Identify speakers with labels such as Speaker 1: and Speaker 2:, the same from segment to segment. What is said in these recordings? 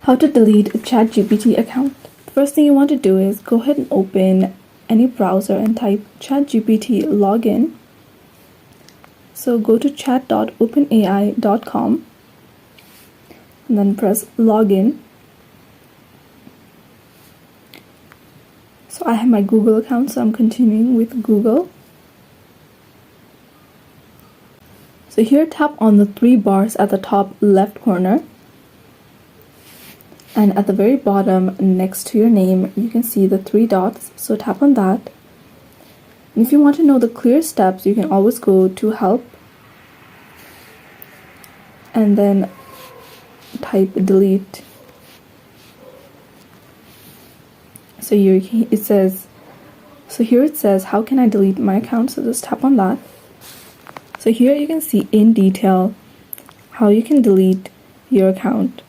Speaker 1: How to delete a ChatGPT account. The first thing you want to do is go ahead and open any browser and type ChatGPT login. So go to chat.openai.com and then press login. So I have my Google account, so I'm continuing with Google. So here tap on the three bars at the top left corner. And at the very bottom next to your name, you can see the three dots. So tap on that. And if you want to know the clear steps, you can always go to help and then type delete. So here it says, how can I delete my account? So just tap on that. So here you can see in detail how you can delete your account.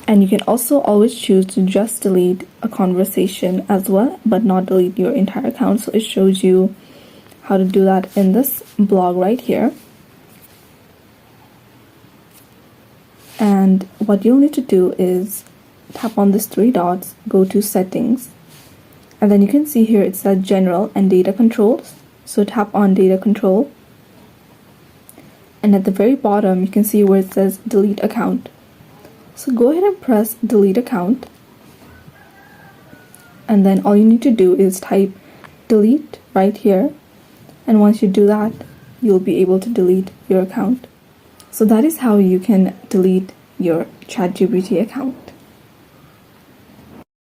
Speaker 1: And you can also always choose to just delete a conversation as well, but not delete your entire account. So it shows you how to do that in this blog right here. And what you'll need to do is tap on these three dots, go to settings, and then you can see here it says general and data controls. So tap on data control. And at the very bottom, you can see where it says delete account. So go ahead and press delete account. And then all you need to do is type delete right here. And once you do that, you'll be able to delete your account. So that is how you can delete your ChatGPT account.